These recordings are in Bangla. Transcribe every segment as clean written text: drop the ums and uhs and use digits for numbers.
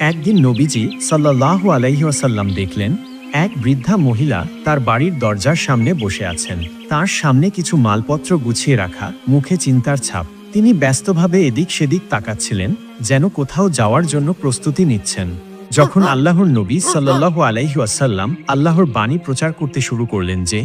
একদিন নবীজি সাল্লাল্লাহু আলাইহি ওয়াসাল্লাম দেখলেন এক বৃদ্ধা মহিলা তার বাড়ির দরজার সামনে বসে আছেন। তার সামনে কিছু মালপত্র গুছিয়ে রাখা, মুখে চিন্তার ছাপ। তিনি ব্যস্তভাবে এদিক সেদিক তাকাচ্ছিলেন, যেন কোথাও যাওয়ার জন্য প্রস্তুতি নিচ্ছেন। যখন আল্লাহর নবী সাল্লাল্লাহু আলাইহি ওয়াসাল্লাম আল্লাহর বাণী প্রচার করতে শুরু করলেন যে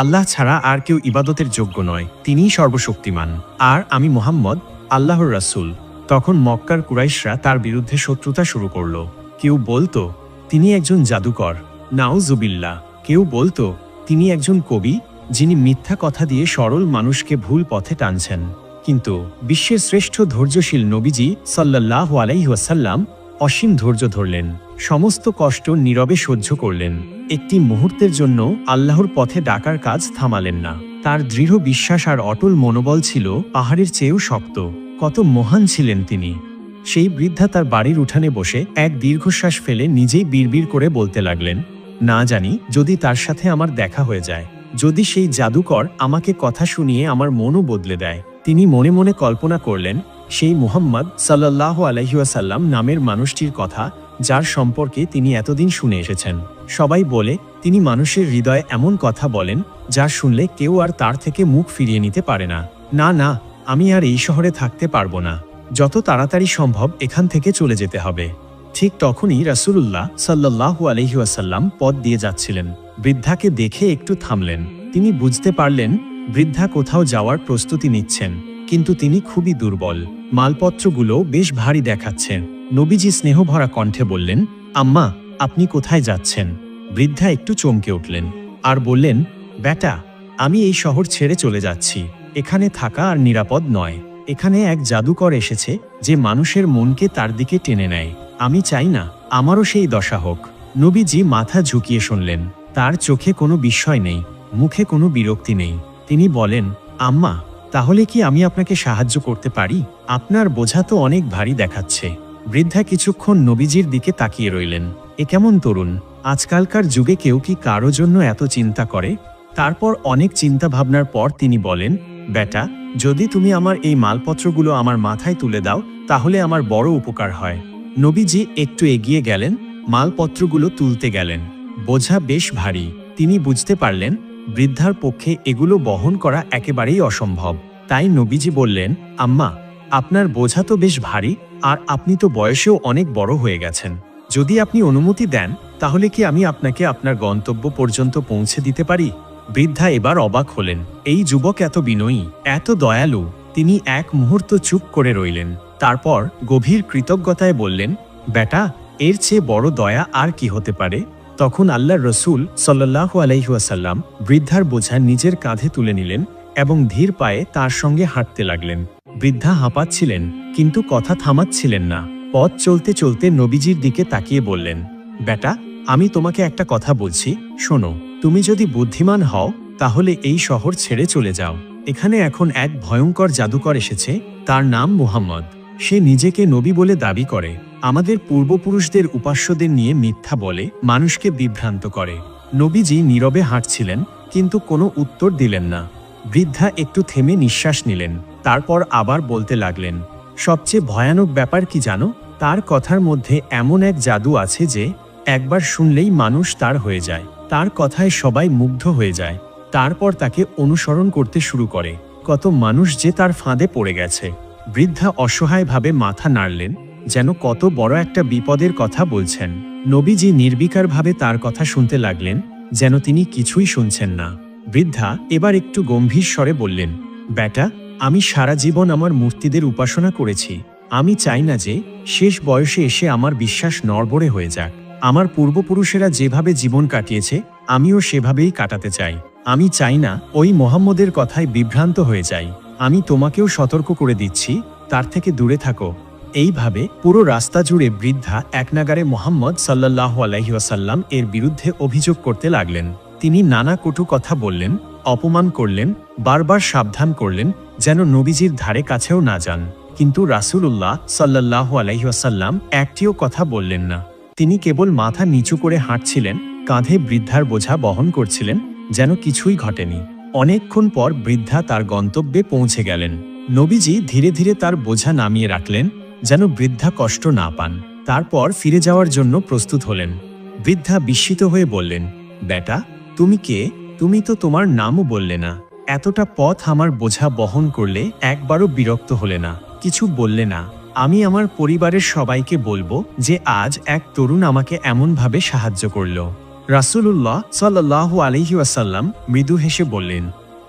আল্লাহ ছাড়া আর কেউ ইবাদতের যোগ্য নয়, তিনিই সর্বশক্তিমান, আর আমি মুহাম্মদ আল্লাহর রাসূল, তখন মক্কার কুরাইশরা তার বিরুদ্ধে শত্রুতা শুরু করল। কেউ বলতো তিনি একজন জাদুকর, নাউজুবিল্লাহ। কেউ বলতো তিনি একজন কবি, যিনি মিথ্যা কথা দিয়ে সরল মানুষকে ভুল পথে টানছেন। কিন্তু বিশ্বের শ্রেষ্ঠ ধৈর্যশীল নবীজি সাল্লাল্লাহু আলাইহি ওয়াসাল্লাম অসীম ধৈর্য ধরলেন, সমস্ত কষ্ট নীরবে সহ্য করলেন। একটি মুহূর্তের জন্য আল্লাহর পথে ডাকার কাজ থামালেন না। তার দৃঢ় বিশ্বাস আর অটল মনোবল ছিল পাহাড়ের চেয়েও শক্ত। কত মহান ছিলেন তিনি! সেই বৃদ্ধা তার বাড়ির উঠানে বসে এক দীর্ঘশ্বাস ফেলে নিজেই বিড়বিড় করে বলতে লাগলেন, না জানি যদি তার সাথে আমার দেখা হয়ে যায়, যদি সেই জাদুকর আমাকে কথা শুনিয়ে আমার মনও বদলে দেয়। তিনি মনে মনে কল্পনা করলেন সেই মুহাম্মদ সাল্লাল্লাহু আলাইহি ওয়াসাল্লাম নামের মানুষটির কথা, যার সম্পর্কে তিনি এতদিন শুনে এসেছেন। সবাই বলে তিনি মানুষের হৃদয়ে এমন কথা বলেন যা শুনলে কেউ আর তার থেকে মুখ ফিরিয়ে নিতে পারে না। না না, আমি আর এই শহরে থাকতে পারবো না, যত তাড়াতাড়ি সম্ভব এখান থেকে চলে যেতে হবে। ঠিক তখনই রাসূলুল্লাহ সাল্লাল্লাহু আলাইহি ওয়াসাল্লাম পথ দিয়ে যাচ্ছিলেন। বৃদ্ধাকে দেখে একটু থামলেন। তিনি বুঝতে পারলেন বৃদ্ধা কোথাও যাওয়ার প্রস্তুতি নিচ্ছেন, কিন্তু তিনি খুবই দুর্বল। মালপত্রগুলো বেশ ভারী দেখাচ্ছে। নবীজি স্নেহভরা কণ্ঠে বললেন, আম্মা, আপনি কোথায় যাচ্ছেন? বৃদ্ধা একটু চমকে উঠলেন আর বললেন, বেটা, আমি এই শহর ছেড়ে চলে যাচ্ছি। এখানে থাকা আর নিরাপদ নয়। এখানে এক জাদুকর এসেছে যে মানুষের মনকে তার দিকে টেনে নেয়। আমি চাই না আমারও সেই দশা হোক। নবীজি মাথা ঝুঁকিয়ে শুনলেন। তার চোখে কোনো বিস্ময় নেই, মুখে কোনো বিরক্তি নেই। তিনি বলেন, আম্মা, তাহলে কি আমি আপনাকে সাহায্য করতে পারি? আপনার বোঝা তো অনেক ভারী দেখাচ্ছে। বৃদ্ধা কিছুক্ষণ নবীজির দিকে তাকিয়ে রইলেন। এ কেমন তরুণ! আজকালকার যুগে কেউ কি কারো জন্য এত চিন্তা করে? তারপর অনেক চিন্তা ভাবনার পর তিনি বলেন, বেটা, যদি তুমি আমার এই মালপত্রগুলো আমার মাথায় তুলে দাও, তাহলে আমার বড় উপকার হয়। নবীজি একটু এগিয়ে গেলেন, মালপত্রগুলো তুলতে গেলেন। বোঝা বেশ ভারী। তিনি বুঝতে পারলেন বৃদ্ধার পক্ষে এগুলো বহন করা একেবারেই অসম্ভব। তাই নবীজি বললেন, আম্মা, আপনার বোঝা তো বেশ ভারী, আর আপনি তো বয়সেও অনেক বড় হয়ে গেছেন। যদি আপনি অনুমতি দেন, তাহলে কি আমি আপনাকে আপনার গন্তব্য পর্যন্ত পৌঁছে দিতে পারি? বৃদ্ধা এবার অবাক হলেন। এই যুবক এত বিনয়ী, এত দয়ালু। তিনি এক মুহূর্ত চুপ করে রইলেন। তারপর গভীর কৃতজ্ঞতায় বললেন, বেটা, এর চেয়ে বড় দয়া আর কি হতে পারে? তখন আল্লাহর রসুল সাল্লাল্লাহু আলাইহি ওয়াসাল্লাম বৃদ্ধার বোঝা নিজের কাঁধে তুলে নিলেন এবং ধীর পায়ে তার সঙ্গে হাঁটতে লাগলেন। বৃদ্ধা হাঁপাচ্ছিলেন, কিন্তু কথা থামাচ্ছিলেন না। পথ চলতে চলতে নবীজির দিকে তাকিয়ে বললেন, বেটা, আমি তোমাকে একটা কথা বলছি, শোনো। তুমি যদি বুদ্ধিমান হও, তাহলে এই শহর ছেড়ে চলে যাও। এখানে এখন এক ভয়ঙ্কর জাদুকর এসেছে, তার নাম মুহাম্মদ। সে নিজেকে নবী বলে দাবি করে, আমাদের পূর্বপুরুষদের উপাস্যদের নিয়ে মিথ্যা বলে, মানুষকে বিভ্রান্ত করে। নবীজি নীরবে হাঁটছিলেন, কিন্তু কোনো উত্তর দিলেন না। বৃদ্ধা একটু থেমে নিঃশ্বাস নিলেন, তারপর আবার বলতে লাগলেন, সবচেয়ে ভয়ানক ব্যাপার কি জানো? তার কথার মধ্যে এমন এক জাদু আছে যে একবার শুনলেই মানুষ তার হয়ে যায়। তার কথায় সবাই মুগ্ধ হয়ে যায়, তারপর তাকে অনুসরণ করতে শুরু করে। কত মানুষ যে তার ফাঁদে পড়ে গেছে। বৃদ্ধা অসহায়ভাবে মাথা নাড়লেন, যেন কত বড় একটা বিপদের কথা বলছেন। নবীজি নির্বিকারভাবে তার কথা শুনতে লাগলেন, যেন তিনি কিছুই শুনছেন না। বৃদ্ধা এবার একটু গম্ভীর স্বরে বললেন, বেটা, আমি সারা জীবন আমার মূর্তিদের উপাসনা করেছি। আমি চাই না যে শেষ বয়সে এসে আমার বিশ্বাস নড়বড়ে হয়ে যাক। আমার পূর্বপুরুষেরা যেভাবে জীবন কাটিয়েছে, আমিও সেভাবেই কাটাতে চাই। আমি চাই না ওই মোহাম্মদের কথায় বিভ্রান্ত হয়ে যাই। আমি তোমাকেও সতর্ক করে দিচ্ছি, তার থেকে দূরে থাকো। এইভাবে পুরো রাস্তা জুড়ে বৃদ্ধা একনাগারে মুহাম্মদ সাল্লাল্লাহু আলাইহি ওয়াসাল্লাম এর বিরুদ্ধে অভিযোগ করতে লাগলেন। তিনি নানা কটু কথা বললেন, অপমান করলেন, বারবার সাবধান করলেন যেন নবীজির ধারে কাছেও না যান। কিন্তু রাসূলুল্লাহ সাল্লাল্লাহু আলাইহি ওয়াসাল্লাম একটিও কথা বললেন না। তিনি কেবল মাথা নিচু করে হাঁটছিলেন, কাঁধে বৃদ্ধার বোঝা বহন করছিলেন, যেন কিছুই ঘটেনি। অনেকক্ষণ পর বৃদ্ধা তার গন্তব্যে পৌঁছে গেলেন। নবীজি ধীরে ধীরে তার বোঝা নামিয়ে রাখলেন, যেন বৃদ্ধা কষ্ট না পান। তারপর ফিরে যাওয়ার জন্য প্রস্তুত হলেন। বৃদ্ধা বিস্মিত হয়ে বললেন, বেটা, তুমি কে? তুমি তো তোমার নামও বললে না। এতটা পথ আমার বোঝা বহন করলে একবারও বিরক্ত হলে না, কিছু বললে না। আমি আমার পরিবারের সবাইকে বলবো যে আজ এক তরুণ আমাকে এমনভাবে সাহায্য করল। রাসূলুল্লাহ সাল্লাল্লাহু আলাইহি ওয়াসাল্লাম মৃদু হেসে বললেন,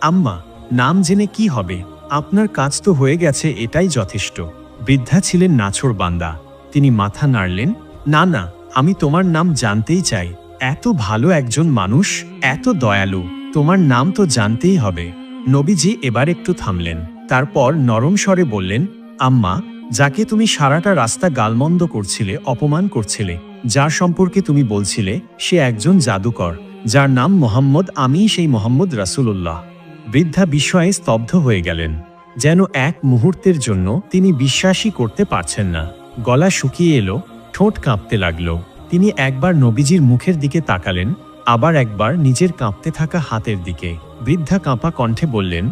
আম্মা, নাম জেনে কি হবে? আপনার কাজ তো হয়ে গেছে, এটাই যথেষ্ট। বৃদ্ধা ছিলেন নাছোড় বান্দা। তিনি মাথা নাড়লেন, না না, আমি তোমার নাম জানতেই চাই। এত ভালো একজন মানুষ, এত দয়ালু, তোমার নাম তো জানতেই হবে। নবীজি এবার একটু থামলেন, তারপর নরম স্বরে বললেন, আম্মা, যাকে তুমি সারাটা রাস্তা গালমন্দ করছিলে, অপমান করছিলে, যার সম্পর্কে তুমি বলছিলে সে একজন জাদুকর, যার নাম মোহাম্মদ, আমিই সেই মোহাম্মদ রাসূলুল্লাহ। বৃদ্ধা বিস্ময়ে স্তব্ধ হয়ে গেলেন। যেন এক মুহূর্তের জন্য তিনি বিশ্বাসই করতে পারছেন না। গলা শুকিয়ে এলো, ঠোঁট কাঁপতে লাগলো। তিনি একবার নবীজির মুখের দিকে তাকালেন, আবার একবার নিজের কাঁপতে থাকা হাতের দিকে। বৃদ্ধা কাঁপা কণ্ঠে বললেন,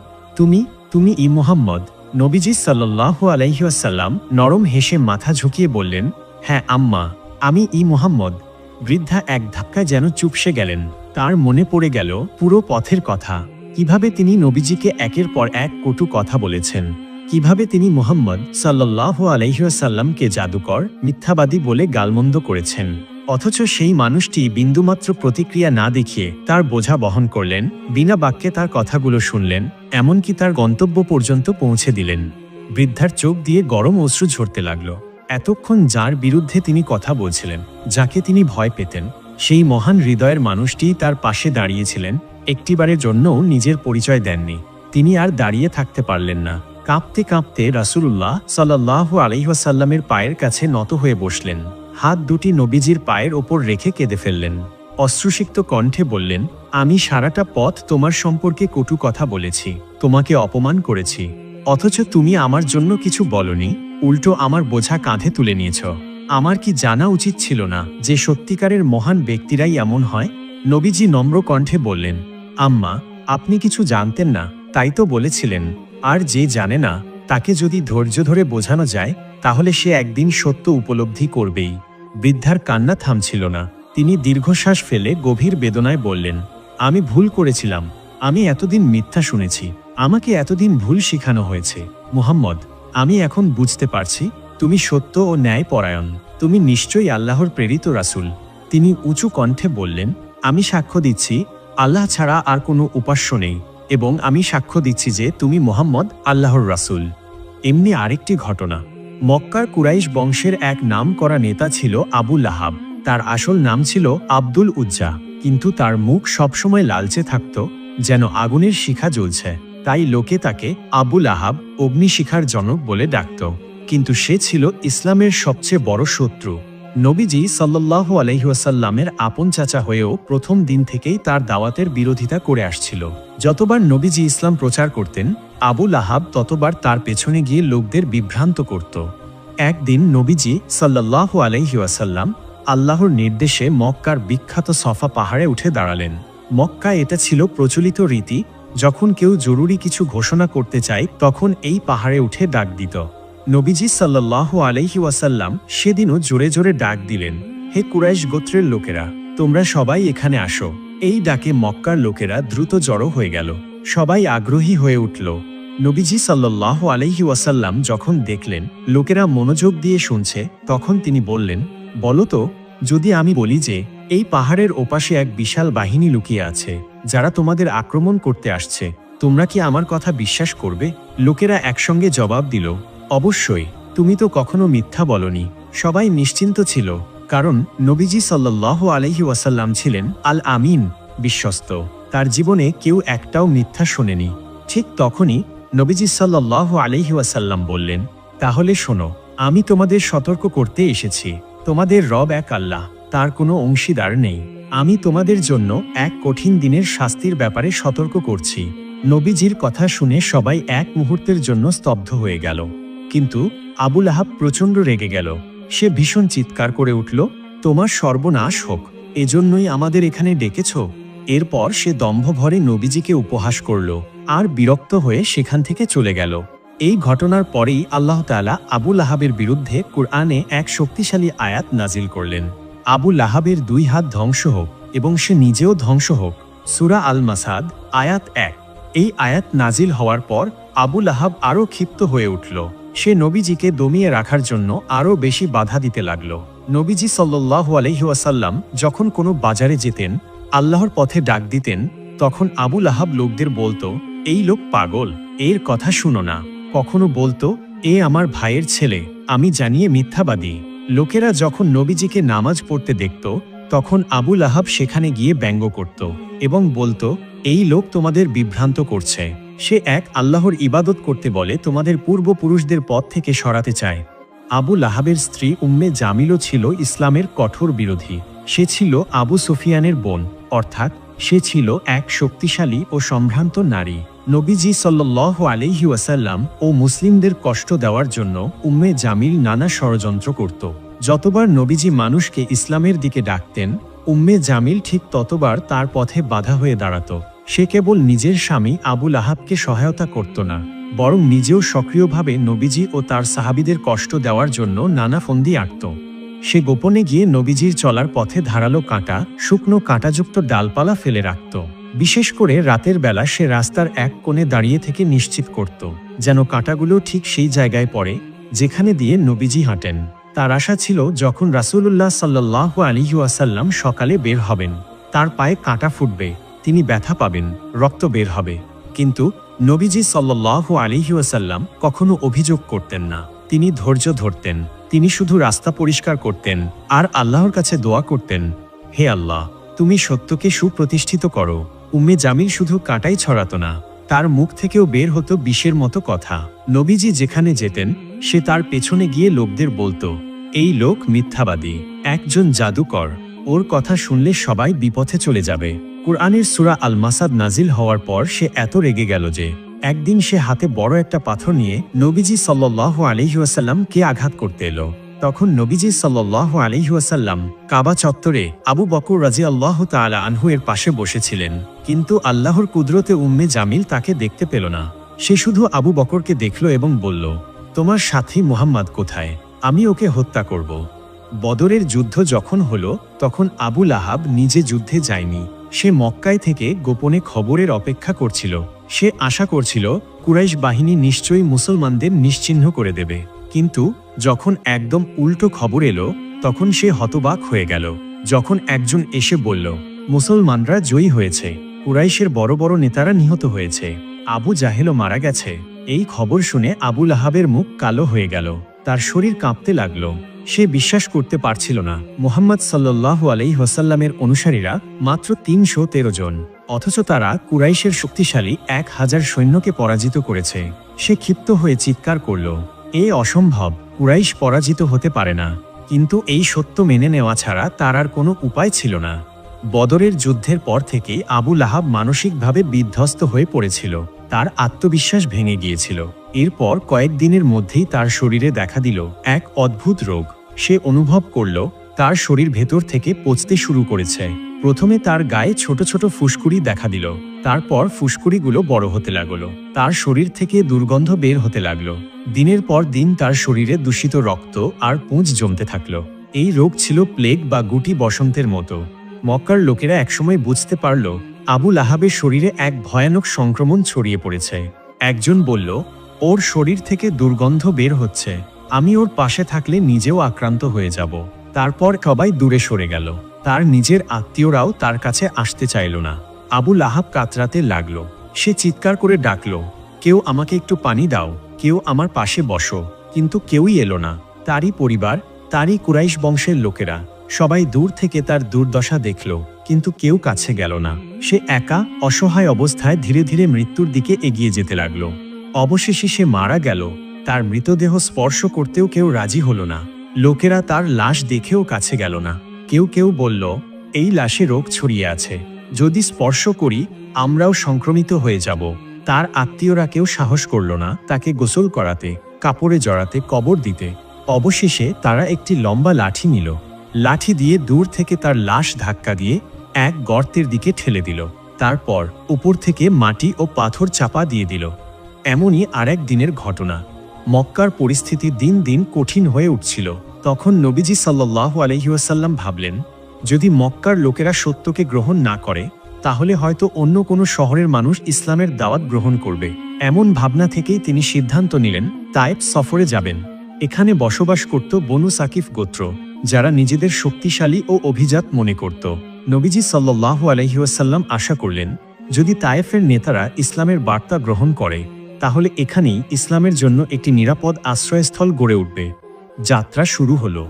তুমি ই মোহাম্মদ? নবীজি সাল্লাল্লাহু আলাইহি ওয়াসাল্লাম নরম হেসে মাথা ঝুঁকিয়ে বললেন, হ্যাঁ আম্মা, আমি ই মোহাম্মদ। বৃদ্ধা এক ধাক্কায় যেন চুপসে গেলেন। তার মনে পড়ে গেল পুরো পথের কথা। কিভাবে তিনি নবীজিকে একের পর এক কটু কথা বলেছেন, কিভাবে তিনি মুহাম্মদ সাল্লাল্লাহু আলাইহি ওয়াসাল্লামকে জাদুকর, মিথ্যাবাদী বলে গালমন্দ করেছেন। অথচ সেই মানুষটি বিন্দুমাত্র প্রতিক্রিয়া না দেখিয়ে তার বোঝা বহন করলেন, বিনা বাক্যে তার কথাগুলো শুনলেন, এমনকি তার গন্তব্য পর্যন্ত পৌঁছে দিলেন। বৃদ্ধার চোখ দিয়ে গরম অশ্রু ঝরতে লাগল। এতক্ষণ যার বিরুদ্ধে তিনি কথা বলছিলেন, যাকে তিনি ভয় পেতেন, সেই মহান হৃদয়ের মানুষটি তার পাশে দাঁড়িয়েছিলেন, একটিবারের জন্যও নিজের পরিচয় দেননি। তিনি আর দাঁড়িয়ে থাকতে পারলেন না। কাঁপতে কাঁপতে রাসূলুল্লাহ সাল্লাল্লাহু আলাইহি ওয়াসাল্লামের পায়ের কাছে নত হয়ে বসলেন। হাত দুটি নবীজির পায়ের ওপর রেখে কেঁদে ফেললেন। অশ্রুসিক্ত কণ্ঠে বললেন, আমি সারাটা পথ তোমার সম্পর্কে কটু কথা বলেছি, তোমাকে অপমান করেছি, অথচ তুমি আমার জন্য কিছু বলনি, উল্টো আমার বোঝা কাঁধে তুলে নিয়েছ। আমার কি জানা উচিত ছিল না যে সত্যিকারের মহান ব্যক্তিরাই এমন হয়? নবীজি নম্র কণ্ঠে বললেন, আম্মা, আপনি কিছু জানতেন না, তাই তো বলেছিলেন। আর যে জানে না তাকে যদি ধৈর্য ধরে বোঝানো যায়, তাহলে সে একদিন সত্য উপলব্ধি করবেই। বৃদ্ধার কান্না থামছিল না। তিনি দীর্ঘশ্বাস ফেলে গভীর বেদনায় বললেন, আমি ভুল করেছিলাম। আমি এতদিন মিথ্যা শুনেছি, আমাকে এতদিন ভুল শিখানো হয়েছে। মুহাম্মদ, আমি এখন বুঝতে পারছি তুমি সত্য ও ন্যায় পরায়ণ। তুমি নিশ্চয়ই আল্লাহর প্রেরিত রাসূল। তিনি উঁচু কণ্ঠে বললেন, আমি সাক্ষ্য দিচ্ছি আল্লাহ ছাড়া আর কোনো উপাস্য নেই, এবং আমি সাক্ষ্য দিচ্ছি যে তুমি মুহাম্মদ আল্লাহর রাসূল। এমনি আরেকটি ঘটনা। মক্কার কুরাইশ বংশের এক নামকরা নেতা ছিল আবু লাহাব। তার আসল নাম ছিল আব্দুল উজ্জা, কিন্তু তার মুখ সবসময় লালচে থাকত, যেন আগুনের শিখা জ্বলছে। তাই লোকে তাকে আবু লাহাব, অগ্নিশিখার জনক বলে ডাকত। কিন্তু সে ছিল ইসলামের সবচেয়ে বড় শত্রু। নবীজি সাল্লাল্লাহু আলাইহি ওয়াসাল্লামের আপন চাচা হয়েও প্রথম দিন থেকেই তার দাওয়াতের বিরোধিতা করে আসছিল। যতবার নবীজি ইসলাম প্রচার করতেন, আবু লাহাব ততবার তার পেছনে গিয়ে লোকদের বিভ্রান্ত করত। একদিন নবীজি সাল্লাল্লাহু আলাইহি ওয়াসাল্লাম আল্লাহর নির্দেশে মক্কার বিখ্যাত সফা পাহাড়ে উঠে দাঁড়ালেন। মক্কায় এটা ছিল প্রচলিত রীতি, যখন কেউ জরুরি কিছু ঘোষণা করতে চায় তখন এই পাহাড়ে উঠে ডাক দিত। নবীজি সাল্লাল্লাহু আলাইহি ওয়াসাল্লাম সেদিনও জোরে জোরে ডাক দিলেন, হে কুরাইশ গোত্রের লোকেরা, তোমরা সবাই এখানে আসো। এই ডাকে মক্কার লোকেরা দ্রুত জড়ো হয়ে গেল। সবাই আগ্রহী হয়ে উঠল। নবীজি সাল্লাল্লাহু আলাইহি ওয়াসাল্লাম যখন দেখলেন লোকেরা মনোযোগ দিয়ে শুনছে, তখন তিনি বললেন, বলো তো, যদি আমি বলি যে এই পাহাড়ের ওপাশে এক বিশাল বাহিনী লুকিয়ে আছে, যারা তোমাদের আক্রমণ করতে আসছে, তোমরা কি আমার কথা বিশ্বাস করবে? লোকেরা একসঙ্গে জবাব দিল, অবশ্যই, তুমি তো কখনো মিথ্যা বলনি। সবাই নিশ্চিন্ত ছিল, কারণ নবীজি সাল্লাল্লাহু আলাইহি ওয়াসাল্লাম ছিলেন আল আমিন, বিশ্বস্ত। তার জীবনে কেউ একটাও মিথ্যা শোনেনি। ঠিক তখনই নবীজি সাল্লাল্লাহু আলাইহি ওয়াসাল্লাম বললেন, তাহলে শোনো, আমি তোমাদের সতর্ক করতে এসেছি। তোমাদের রব এক আল্লাহ, তার কোনো অংশীদার নেই। আমি তোমাদের জন্য এক কঠিন দিনের শাস্তির ব্যাপারে সতর্ক করছি। নবীজির কথা শুনে সবাই এক মুহূর্তের জন্য স্তব্ধ হয়ে গেল। কিন্তু আবু লাহাব প্রচণ্ড রেগে গেল। সে ভীষণ চিৎকার করে উঠল, তোমার সর্বনাশ হোক, এজন্যই আমাদের এখানে ডেকেছ? এরপর সে দম্ভ ভরে নবীজিকে উপহাস করল আর বিরক্ত হয়ে সেখান থেকে চলে গেল। এই ঘটনার পরেই আল্লাহ তাআলা আবু লাহাবের বিরুদ্ধে কুরআনে এক শক্তিশালী আয়াত নাজিল করলেন। আবু লাহাবের 2 হাত ধ্বংস হোক এবং সে নিজেও ধ্বংস হোক। সূরা আল মাসাদ আয়াত 1। এই আয়াত নাজিল হওয়ার পর আবু লাহাব আরও ক্ষিপ্ত হয়ে উঠল। সে নবীজিকে দমিয়ে রাখার জন্য আরও বেশি বাধা দিতে লাগল। নবীজি সাল্লাল্লাহু আলাইহি ওয়াসাল্লাম যখন কোনো বাজারে যেতেন, আল্লাহর পথে ডাক দিতেন, তখন আবু লাহাব লোকদের বলতো, এই লোক পাগল, এর কথা শুনো না। কখনো বলতো, এ আমার ভাইয়ের ছেলে, আমি জানিয়ে মিথ্যাবাদী। লোকেরা যখন নবীজিকে নামাজ পড়তে দেখত, তখন আবু লাহাব সেখানে গিয়ে ব্যঙ্গ করত এবং বলতো, এই লোক তোমাদের বিভ্রান্ত করছে। সে এক আল্লাহর ইবাদত করতে বলে তোমাদের পূর্বপুরুষদের পথ থেকে সরাতে চায়। আবু লাহাবের স্ত্রী উম্মে জামিলও ছিল ইসলামের কঠোর বিরোধী। সে ছিল আবু সুফিয়ানের বোন, অর্থাৎ সে ছিল এক শক্তিশালী ও সম্ভ্রান্ত নারী। নবীজি সাল্লাল্লাহু আলাইহি ওয়াসাল্লাম ও মুসলিমদের কষ্ট দেওয়ার জন্য উম্মে জামিল নানা ষড়যন্ত্র করত। যতবার নবীজি মানুষকে ইসলামের দিকে ডাকতেন, উম্মে জামিল ঠিক ততবার তার পথে বাধা হয়ে দাঁড়াত। সে কেবল নিজের স্বামী আবু লাহাবকে সহায়তা করত না, বরং নিজেও সক্রিয়ভাবে নবীজি ও তার সাহাবীদের কষ্ট দেওয়ার জন্য নানা ফন্দি আঁটত। সে গোপনে গিয়ে নবীজির চলার পথে ধারালো কাঁটা, শুকনো কাঁটাযুক্ত ডালপালা ফেলে রাখত। বিশেষ করে রাতের বেলা সে রাস্তার এক কোণে দাঁড়িয়ে থেকে নিশ্চিত করত যেন কাঁটাগুলো ঠিক সেই জায়গায় পড়ে যেখানে দিয়ে নবীজি হাঁটেন। তার আশা ছিল যখন রাসূলুল্লাহ সাল্লাল্লাহু আলাইহি ওয়াসাল্লাম সকালে বের হবেন, তার পায়ে কাঁটা ফুটবে, তিনি ব্যথা পাবেন, রক্ত বের হবে। কিন্তু নবীজি সাল্লাল্লাহু আলাইহি ওয়াসাল্লাম কখনো অভিযোগ করতেন না। তিনি ধৈর্য ধরতেন। তিনি শুধু রাস্তা পরিষ্কার করতেন আর আল্লাহর কাছে দোয়া করতেন, হে আল্লাহ, তুমি সত্যকে সুপ্রতিষ্ঠিত করো। উম্মে জামিল শুধু কাঁটাই ছড়াতো না, তার মুখ থেকেও বের হতো বিষের মতো কথা। নবীজি যেখানে যেতেন, সে তার পেছনে গিয়ে লোকদের বলতো, এই লোক মিথ্যাবাদী, একজন জাদুকর, ওর কথা শুনলে সবাই বিপথে চলে যাবে। কুরআনের সূরা আল মাসাদ নাজিল হওয়ার পর সে এত রেগে গেল যে একদিন সে হাতে বড় একটা পাথর নিয়ে নবীজি সাল্লাল্লাহু আলাইহি ওয়াসাল্লামকে আঘাত করতে এলো। তখন নবীজি সাল্লাল্লাহু আলাইহি ওয়াসাল্লাম কাবা চত্বরে আবু বকর রাদিয়াল্লাহু তাআলা আনহু এর পাশে বসেছিলেন। কিন্তু আল্লাহর কুদরতে উম্মে জামিল তাকে দেখতে পেল না। সে শুধু আবু বকরকে দেখল এবং বলল, তোমার সাথী মুহাম্মদ কোথায়? আমি ওকে হত্যা করব। বদরের যুদ্ধ যখন হলো, তখন আবু লাহাব নিজে যুদ্ধে যায়নি। সে মক্কায় থেকে গোপনে খবরের অপেক্ষা করছিল। সে আশা করছিল কুরাইশ বাহিনী নিশ্চয়ই মুসলমানদের নিশ্চিহ্ন করে দেবে। কিন্তু যখন একদম উল্টো খবর এলো, তখন সে হতবাক হয়ে গেল। যখন একজন এসে বলল, মুসলমানরা জয়ী হয়েছে, কুরাইশের বড় বড় নেতারা নিহত হয়েছে, আবু জাহেলও মারা গেছে, এই খবর শুনে আবু লাহাবের মুখ কালো হয়ে গেল। তার শরীর কাঁপতে লাগল। সে বিশ্বাস করতে পারছিল না মুহাম্মদ সাল্লাল্লাহু আলাইহি ওয়াসাল্লামের অনুসারীরা মাত্র 313 জন, অথচ তারা কুরাইশের শক্তিশালী 1000 সৈন্যকে পরাজিত করেছে। সে ক্ষিপ্ত হয়ে চিৎকার করল, এ অসম্ভব, কুরাইশ পরাজিত হতে পারে না। কিন্তু এই সত্য মেনে নেওয়া ছাড়া তার আর কোনো উপায় ছিল না। বদরের যুদ্ধের পর থেকে আবু লাহাব মানসিকভাবে বিধ্বস্ত হয়ে পড়েছিল। তার আত্মবিশ্বাস ভেঙে গিয়েছিল। এরপর কয়েকদিনের মধ্যেই তার শরীরে দেখা দিল এক অদ্ভুত রোগ। সে অনুভব করল তার শরীর ভেতর থেকে পচতে শুরু করেছে। প্রথমে তার গায়ে ছোট ছোট ফুসকুড়ি দেখা দিল, তারপর ফুসকুড়িগুলো বড় হতে লাগলো। তার শরীর থেকে দুর্গন্ধ বের হতে লাগলো। দিনের পর দিন তার শরীরে দূষিত রক্ত আর পুঁজ জমতে থাকলো। এই রোগ ছিল প্লেগ বা গুটি বসন্তের মতো। মক্কার লোকেরা একসময় বুঝতে পারল আবু লাহাবের শরীরে এক ভয়ানক সংক্রমণ ছড়িয়ে পড়েছে। একজন বলল, ওর শরীর থেকে দুর্গন্ধ বের হচ্ছে, আমি ওর পাশে থাকলে নিজেও আক্রান্ত হয়ে যাব। তারপর সবাই দূরে সরে গেল। তার নিজের আত্মীয়রাও তার কাছে আসতে চাইল না। আবু লাহাব কাতরাতে লাগল। সে চিৎকার করে ডাকল, কেউ আমাকে একটু পানি দাও, কেউ আমার পাশে বসো। কিন্তু কেউই এলো না। তারই পরিবার, তারই কুরাইশ বংশের লোকেরা সবাই দূর থেকে তার দুর্দশা দেখল, কিন্তু কেউ কাছে গেল না। সে একা অসহায় অবস্থায় ধীরে ধীরে মৃত্যুর দিকে এগিয়ে যেতে লাগলো। অবশেষে সে মারা গেল। তার মৃতদেহ স্পর্শ করতেও কেউ রাজি হলো না। লোকেরা তার লাশ দেখেও কাছে গেল না। কেউ কেউ বলল, এই লাশে রোগ ছড়িয়ে আছে, যদি স্পর্শ করি আমরাও সংক্রমিত হয়ে যাব। তার আত্মীয়রা কেউ সাহস করল না তাকে গোসল করাতে, কাপড়ে জড়াতে, কবর দিতে। অবশেষে তারা একটি লম্বা লাঠি নিল। লাঠি দিয়ে দূর থেকে তার লাশ ধাক্কা দিয়ে এক গর্তের দিকে ঠেলে দিল। তারপর উপর থেকে মাটি ও পাথর চাপা দিয়ে দিল। এমনই আরেক দিনের ঘটনা। মক্কার পরিস্থিতি দিন দিন কঠিন হয়ে উঠছিল। তখন নবীজি সাল্লাল্লাহু আলাইহি ওয়াসাল্লাম ভাবলেন, যদি মক্কার লোকেরা সত্যকে গ্রহণ না করে, তাহলে হয়তো অন্য কোনো শহরের মানুষ ইসলামের দাওয়াত গ্রহণ করবে। এমন ভাবনা থেকেই তিনি সিদ্ধান্ত নিলেন তায়েফ সফরে যাবেন। এখানে বসবাস করত বনু সাকিফ গোত্র, যারা নিজেদের শক্তিশালী ও অভিজাত মনে করত। নবীজি সাল্লাল্লাহু আলাইহি ওয়াসাল্লাম আশা করলেন, যদি তায়েফের নেতারা ইসলামের বার্তা গ্রহণ করে, তাহলে এখানেই ইসলামের জন্য একটি নিরাপদ আশ্রয়স্থল গড়ে উঠবে। যাত্রা শুরু হলো।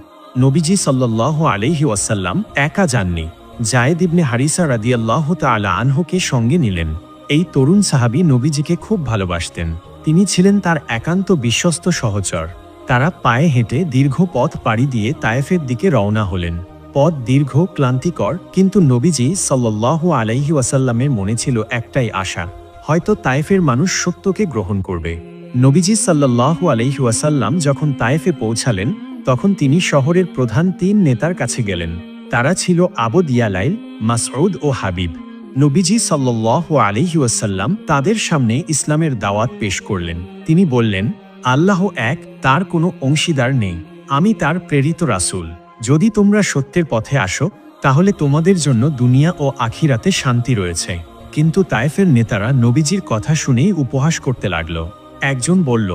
নবীজি সাল্লাল্লাহু আলাইহি ওয়াসাল্লাম একা যাননি, যায়েদ ইবনে হারিসা রাদিয়াল্লাহু তাআলা আনহুকে সঙ্গে নিলেন। এই তরুণ সাহাবী নবীজিকে খুব ভালোবাসতেন। তিনি ছিলেন তার একান্ত বিশ্বস্ত সহচর। তারা পায়ে হেঁটে দীর্ঘ পথ পাড়ি দিয়ে তায়েফের দিকে রওনা হলেন। পথ দীর্ঘ, ক্লান্তিকর, কিন্তু নবীজি সাল্লাল্লাহু আলাইহি ওয়াসাল্লামের মনে ছিল একটাই আশা, হয়তো তায়েফের মানুষ সত্যকে গ্রহণ করবে। নবীজি সাল্লাল্লাহু আলাইহি ওয়াসাল্লাম যখন তায়েফে পৌঁছালেন, তখন তিনি শহরের প্রধান 3 নেতার কাছে গেলেন। তারা ছিল আবু দিয়ালাইল, মাসউদ ও হাবিব। নবীজি সাল্লাল্লাহু আলাইহি ওয়াসাল্লাম তাদের সামনে ইসলামের দাওয়াত পেশ করলেন। তিনি বললেন, আল্লাহ এক, তার কোনো অংশীদার নেই। আমি তার প্রেরিত রাসূল। যদি তোমরা সত্যের পথে আসো, তাহলে তোমাদের জন্য দুনিয়া ও আখিরাতে শান্তি রয়েছে। কিন্তু তায়েফের নেতারা নবীজির কথা শুনেই উপহাস করতে লাগল। একজন বলল,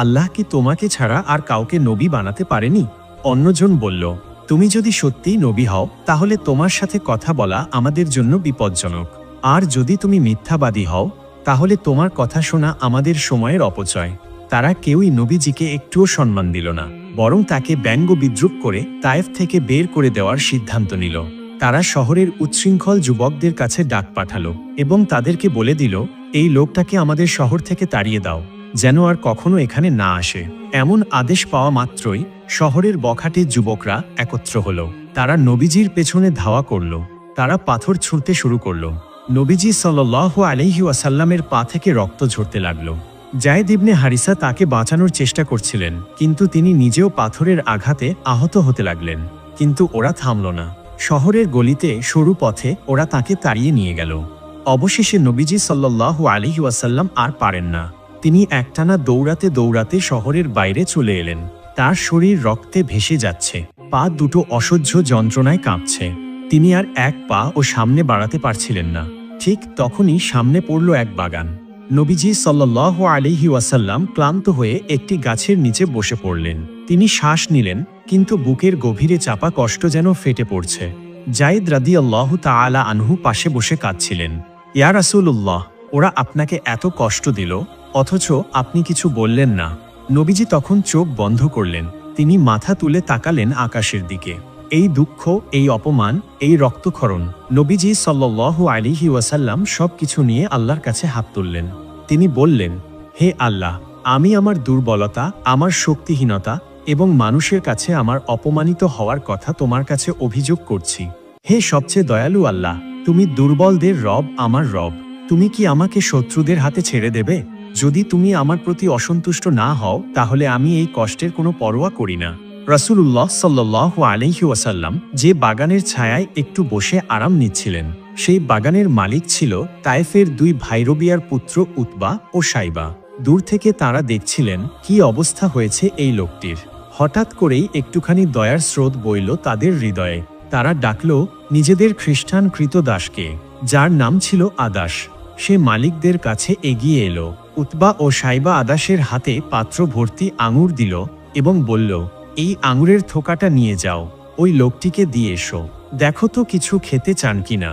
আল্লাহ কি তোমাকে ছাড়া আর কাউকে নবী বানাতে পারেনি? অন্যজন বলল, তুমি যদি সত্যিই নবী হও, তাহলে তোমার সাথে কথা বলা আমাদের জন্য বিপজ্জনক। আর যদি তুমি মিথ্যাবাদী হও, তাহলে তোমার কথা শোনা আমাদের সময়ের অপচয়। তারা কেউই নবীজিকে একটুও সম্মান দিল না, বরং তাকে ব্যঙ্গ বিদ্রুপ করে তায়েফ থেকে বের করে দেওয়ার সিদ্ধান্ত নিল। তারা শহরের উচ্ছৃঙ্খল যুবকদের কাছে ডাক পাঠালো এবং তাদেরকে বলে দিল, এই লোকটাকে আমাদের শহর থেকে তাড়িয়ে দাও, যেন আর কখনো এখানে না আসে। এমন আদেশ পাওয়া মাত্রই শহরের বখাটে যুবকরা একত্র হলো। তারা নবীজির পেছনে ধাওয়া করল। তারা পাথর ছুঁড়তে শুরু করল। নবীজি সাল্লাল্লাহু আলাইহি ওয়াসাল্লামের পা থেকে রক্ত ঝরতে লাগলো। যায়েদ ইবনে হারিসা তাকে বাঁচানোর চেষ্টা করছিলেন, কিন্তু তিনি নিজেও পাথরের আঘাতে আহত হতে লাগলেন। কিন্তু ওরা থামল না। শহরের গলিতে সরু পথে ওরা তাকে তাড়িয়ে নিয়ে গেল। অবশেষে নবীজি সাল্লাল্লাহু আলাইহি ওয়াসাল্লাম আর পারেন না। তিনি একটানা দৌড়াতে দৌড়াতে শহরের বাইরে চলে এলেন। তার শরীর রক্তে ভেসে যাচ্ছে, পা দুটো অসহ্য যন্ত্রণায় কাঁপছে। তিনি আর এক পা ও সামনে বাড়াতে পারছিলেন না। ঠিক তখনই সামনে পড়ল এক বাগান। নবীজি সাল্লাল্লাহু আলাইহি ওয়াসাল্লাম ক্লান্ত হয়ে একটি গাছের নিচে বসে পড়লেন। তিনি শ্বাস নিলেন, কিন্তু বুকের গভীরে চাপা কষ্ট যেন ফেটে পড়ছে। যায়েদ রাদিয়াল্লাহু তাআলা আনহু পাশে বসে কাঁদছিলেন। ইয়া রাসূলুল্লাহ, ওরা আপনাকে এত কষ্ট দিল, অথচ আপনি কিছু বললেন না। নবীজি তখন চোখ বন্ধ করলেন। তিনি মাথা তুলে তাকালেন আকাশের দিকে। এই দুঃখ, এই অপমান, এই রক্তক্ষরণ, নবীজি সাল্লাল্লাহু আলাইহি ওয়াসাল্লাম সবকিছু নিয়ে আল্লাহর কাছে হাত তুললেন। তিনি বললেন, হে আল্লাহ, আমি আমার দুর্বলতা, আমার শক্তিহীনতা এবং মানুষের কাছে আমার অপমানিত হওয়ার কথা তোমার কাছে অভিযোগ করছি। হে সবচেয়ে দয়ালু আল্লাহ, তুমি দুর্বলদের রব, আমার রব। তুমি কি আমাকে শত্রুদের হাতে ছেড়ে দেবে? যদি তুমি আমার প্রতি অসন্তুষ্ট না হও, তাহলে আমি এই কষ্টের কোনো পরোয়া করি না। রাসূলুল্লাহ সাল্লাল্লাহু আলাইহি ওয়াসাল্লাম যে বাগানের ছায়ায় একটু বসে আরাম নিচ্ছিলেন, সেই বাগানের মালিক ছিল তায়েফের 2 ভাই রবিয়ার পুত্র উতবা ও সাইবা। দূর থেকে তারা দেখছিলেন কি অবস্থা হয়েছে এই লোকটির। হঠাৎ করেই একটুখানি দয়ার স্রোত বইল তাদের হৃদয়ে। তারা ডাকল নিজেদের খ্রিস্টান কৃতদাসকে, যার নাম ছিল আদাস। সে মালিকদের কাছে এগিয়ে এলো। উতবা ও সাইবা আদাসের হাতে পাত্র ভর্তি আঙুর দিল এবং বলল, এই আঙুরের থোকাটা নিয়ে যাও, ওই লোকটিকে দিয়ে এসো, দেখো তো কিছু খেতে চান কিনা।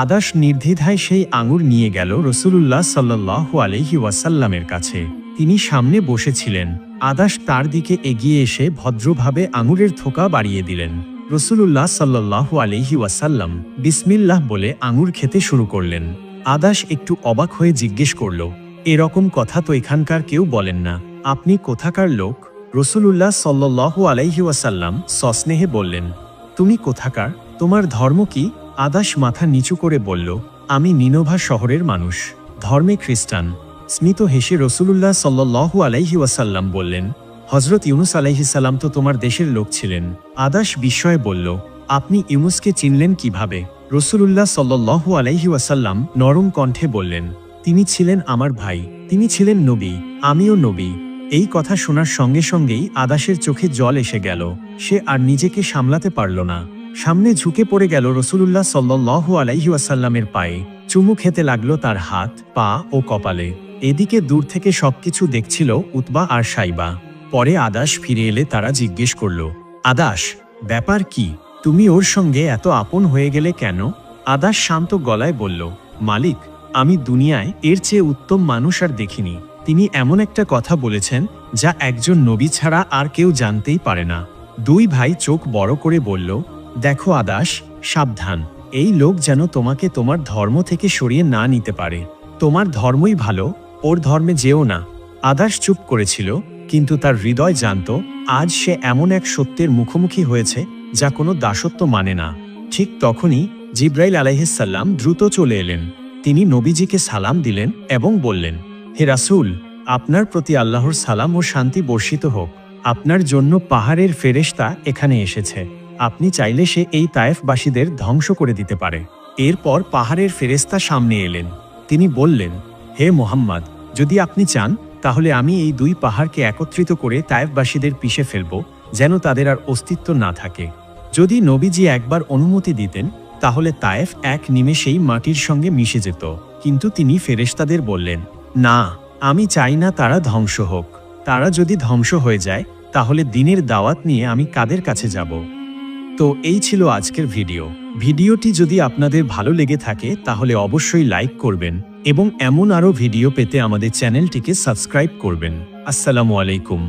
আদাস নির্দ্বিধায় সেই আঙুর নিয়ে গেল রাসূলুল্লাহ সাল্লাল্লাহু আলাইহি ওয়াসাল্লামের কাছে। তিনি সামনে বসেছিলেন। আদাস তার দিকে এগিয়ে এসে ভদ্রভাবে আঙুরের থোকা বাড়িয়ে দিলেন। রাসূলুল্লাহ সাল্লাল্লাহু আলাইহি ওয়াসাল্লাম বিসমিল্লাহ বলে আঙুর খেতে শুরু করলেন। আদাস একটু অবাক হয়ে জিজ্ঞেস করল, এরকম কথা তো এখানকার কেউ বলেন না, আপনি কোথাকার লোক? রাসূলুল্লাহ সাল্লাল্লাহু আলাইহি ওয়াসাল্লাম সস্নেহে বললেন, তুমি কোথাকার? তোমার ধর্ম কি? আদাস মাথা নিচু করে বলল, আমি নিনোভা শহরের মানুষ, ধর্মে খ্রিস্টান। স্মিত হেসে রাসূলুল্লাহ সাল্লাল্লাহু আলাইহি ওয়াসাল্লাম বললেন, হযরত ইউনুস আলাইহিস সালাম তো তোমার দেশের লোক ছিলেন। আদাস বিস্ময়ে বলল, আপনি ইউনুসকে চিনলেন কিভাবে? রাসূলুল্লাহ সাল্লাল্লাহু আলাইহি ওয়াসাল্লাম নরম কণ্ঠে বললেন, তিনি ছিলেন আমার ভাই, তিনি ছিলেন নবী, আমিও নবী। এই কথা শোনার সঙ্গে সঙ্গেই আদাসের চোখে জল এসে গেল। সে আর নিজেকে সামলাতে পারল না। সামনে ঝুঁকে পড়ে গেল রসুলুল্লাহ সাল্লাল্লাহু আলাইহি ওয়াসাল্লামের পায়ে। চুমু খেতে লাগলো তার হাত, পা ও কপালে। এদিকে দূর থেকে সবকিছু দেখছিল উতবা আর সাইবা। পরে আদাস ফিরে এলে তারা জিজ্ঞেস করল, আদাস, ব্যাপার কি? তুমি ওর সঙ্গে এত আপন হয়ে গেলে কেন? আদাস শান্ত গলায় বলল, মালিক, আমি দুনিয়ায় এর চেয়ে উত্তম মানুষ আর দেখিনি। তিনি এমন একটা কথা বলেছেন যা একজন নবী ছাড়া আর কেউ জানতেই পারে না। দুই ভাই চোখ বড় করে বলল, দেখো আদাস, সাবধান, এই লোক যেন তোমাকে তোমার ধর্ম থেকে সরিয়ে না নিতে পারে। তোমার ধর্মই ভালো, ওর ধর্মে যেও না। আদাস চুপ করেছিল, কিন্তু তার হৃদয় জানত আজ সে এমন এক সত্যের মুখোমুখি হয়েছে যা কোনো দাসত্ব মানে না। ঠিক তখনই জিব্রাইল আলাইহিসসালাম দ্রুত চলে এলেন। তিনি নবীজিকে সালাম দিলেন এবং বললেন, হে রাসূল, আপনার প্রতি আল্লাহর সালাম ও শান্তি বর্ষিত হোক। আপনার জন্য পাহাড়ের ফেরেশতা এখানে এসেছে। আপনি চাইলে সে এই তায়েফবাসীদের ধ্বংস করে দিতে পারে। এরপর পাহাড়ের ফেরেশতা সামনে এলেন। তিনি বললেন, হে মুহাম্মদ, যদি আপনি চান তাহলে আমি এই দুই পাহাড়কে একত্রিত করে তায়েফবাসীদের পিষে ফেলব, যেন তাদের আর অস্তিত্ব না থাকে। যদি নবীজি একবার অনুমতি দিতেন তাহলে তায়েফ এক নিমেষেই মাটির সঙ্গে মিশে যেত। কিন্তু তিনি ফেরেশতাদের বললেন, না, আমি চাই না তারা ধ্বংস হোক। তারা যদি ধ্বংস হয়ে যায় তাহলে দিনের দাওয়াত নিয়ে আমি কাদের কাছে যাব? তো এই ছিল আজকের ভিডিওটি যদি আপনাদের ভালো লেগে থাকে তাহলে অবশ্যই লাইক করবেন এবং এমন আরও ভিডিও পেতে আমাদের চ্যানেলটিকে সাবস্ক্রাইব করবেন। আসসালামু আলাইকুম।